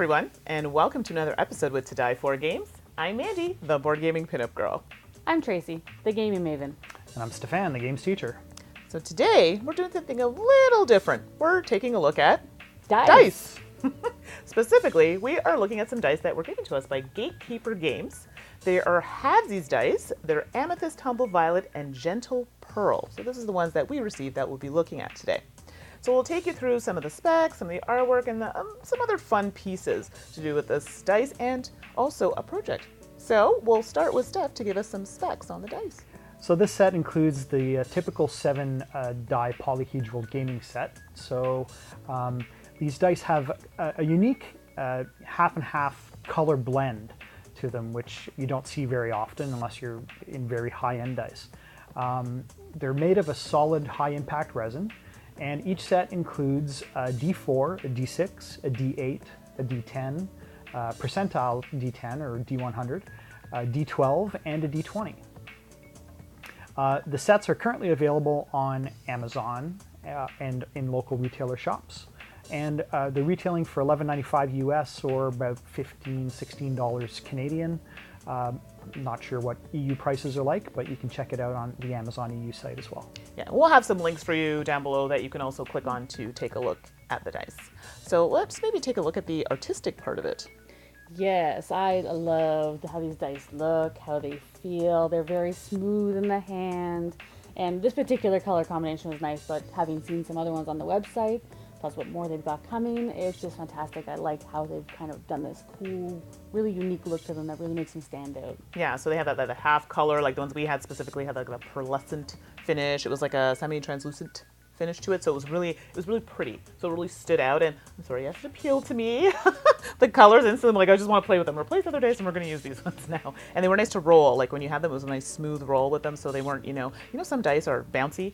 everyone, and welcome to another episode with To Die For Games. I'm Mandi, the board gaming pinup girl. I'm Tracy, the gaming maven. And I'm Stephane, the games teacher. So today, we're doing something a little different. We're taking a look at Dice. Specifically, we are looking at some dice that were given to us by Gatekeeper Games. They are Halfsies Dice, they're Amethyst, Humble Violet, and Gentle Pearl. So this is the ones that we received that we'll be looking at today. So we'll take you through some of the specs, some of the artwork, and some other fun pieces to do with this dice and also a project. So we'll start with Steph to give us some specs on the dice. So this set includes the typical 7 die polyhedral gaming set. So these dice have a unique half and half color blend to them, which you don't see very often unless you're in very high-end dice. They're made of a solid high-impact resin. And each set includes a D4, a D6, a D8, a D10, percentile D10 or D100, a D12, and a D20. The sets are currently available on Amazon and in local retailer shops. And they're retailing for $11.95 US or about $15, $16 Canadian. Not sure what EU prices are like, but you can check it out on the Amazon EU site as well. Yeah, we'll have some links for you down below that you can also click on to take a look at the dice. So let's maybe take a look at the artistic part of it. Yes, I loved how these dice look, how they feel. They're very smooth in the hand. And this particular color combination was nice, but having seen some other ones on the website, plus what more they've got coming, it's just fantastic. I like how they've kind of done this cool, really unique look to them that really makes them stand out. Yeah, so they have that half color, like the ones we had specifically had like a pearlescent finish. It was like a semi-translucent finish to it, so it was really pretty. So it really stood out, and I'm sorry, it appealed to me. The colors instantly, like I just want to play with them. Replace other dice, and we're going to use these ones now. And they were nice to roll. Like when you had them, it was a nice smooth roll with them, so they weren't, you know some dice are bouncy.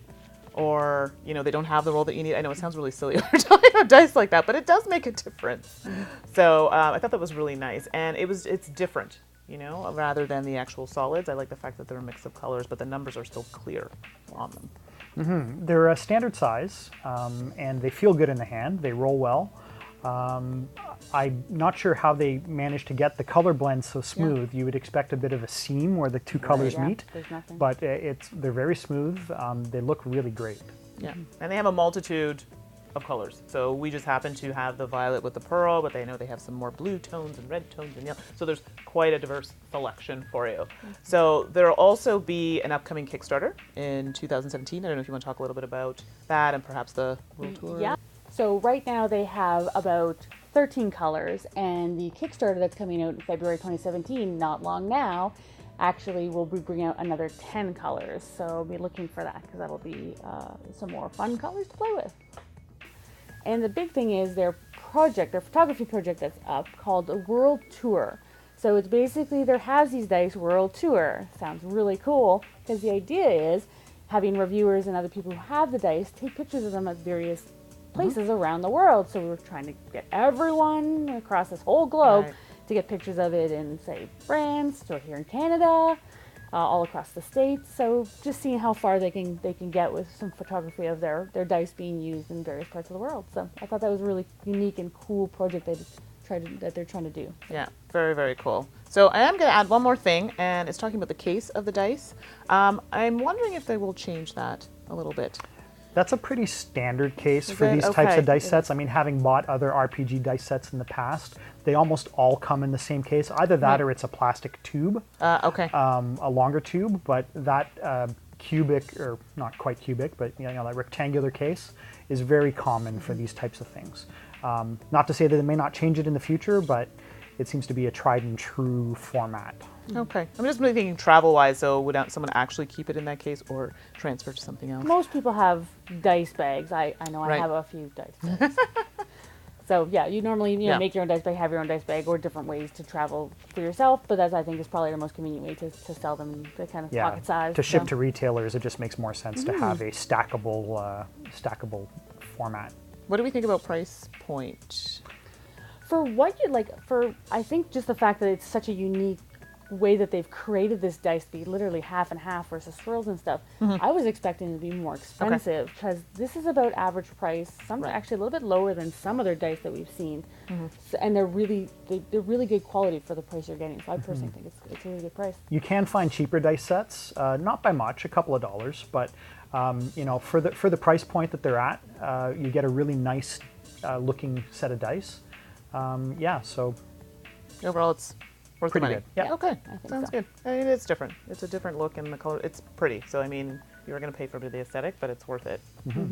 Or, they don't have the roll that you need. I know it sounds really silly when we're talking about dice like that, but it does make a difference. So I thought that was really nice. And it's different, rather than the actual solids. I like the fact that they're a mix of colors, but the numbers are still clear on them. Mm-hmm. They're a standard size, and they feel good in the hand. They roll well. I'm not sure how they managed to get the color blend so smooth. Yeah. You would expect a bit of a seam where the two colors meet, but they're very smooth. They look really great. Yeah, and they have a multitude of colors. So we just happen to have the violet with the pearl, but they have some more blue tones and red tones and yellow. So there's quite a diverse selection for you. Mm-hmm. So there'll also be an upcoming Kickstarter in 2017. I don't know if you want to talk a little bit about that and perhaps the World Tour. Yeah. So right now they have about 13 colors, and the Kickstarter that's coming out in February 2017, not long now, actually will be bringing out another 10 colors. So I'll be looking for that because that'll be some more fun colors to play with. And the big thing is their photography project that's up called the World Tour. So it's basically their Halfsies Dice World Tour. Sounds really cool because the idea is having reviewers and other people who have the dice take pictures of them at various places around the world. So we're trying to get everyone across this whole globe to get pictures of it in, say, France or here in Canada, all across the States. So just seeing how far they can get with some photography of their dice being used in various parts of the world. So I thought that was a really unique and cool project that they're trying to do. Yeah, very, very cool. So I am going to add one more thing, and it's talking about the case of the dice. I'm wondering if they will change that a little bit. That's a pretty standard case for these types of dice sets. I mean, having bought other RPG dice sets in the past, they almost all come in the same case. Either that or it's a plastic tube, a longer tube, but that cubic, or not quite cubic, but that rectangular case is very common for these types of things. Not to say that they may not change it in the future, but it seems to be a tried and true format. Okay. I'm just really thinking travel-wise, so would someone actually keep it in that case or transfer to something else? Most people have dice bags. I know I have a few dice bags. So yeah, you normally make your own dice bag, have your own dice bag, or different ways to travel for yourself, but that I think is probably the most convenient way to sell them, the kind of pocket size. To ship to retailers, it just makes more sense to have a stackable format. What do we think about price point? For what you like, I think just the fact that it's such a unique way that they've created this dice to be literally half and half versus swirls and stuff, I was expecting it to be more expensive because this is about average price. Some Right. actually a little bit lower than some other dice that we've seen, so, and they're really good quality for the price you're getting. So I personally think it's a really good price. You can find cheaper dice sets, not by much, a couple of dollars, but you know, for the price point that they're at, you get a really nice looking set of dice. Yeah, so Overall, it's worth the Pretty money. good. Yeah. Okay. I think Sounds so. good. I mean, it's different. It's a different look, and the color. It's pretty. So I mean, you were going to pay for the aesthetic, but it's worth it. All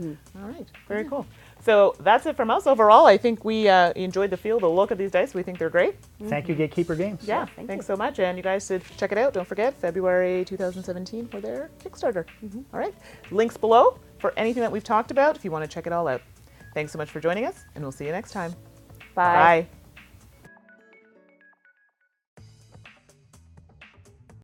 right. Very cool. So that's it from us. Overall, I think we enjoyed the feel, the look of these dice. We think they're great. thank you, Gatekeeper Games. Yeah. thank Thanks you. so much, and you guys should check it out. Don't forget February 2017 for their Kickstarter. All right. Links below for anything that we've talked about if you want to check it all out. Thanks so much for joining us, and we'll see you next time. Bye. Bye.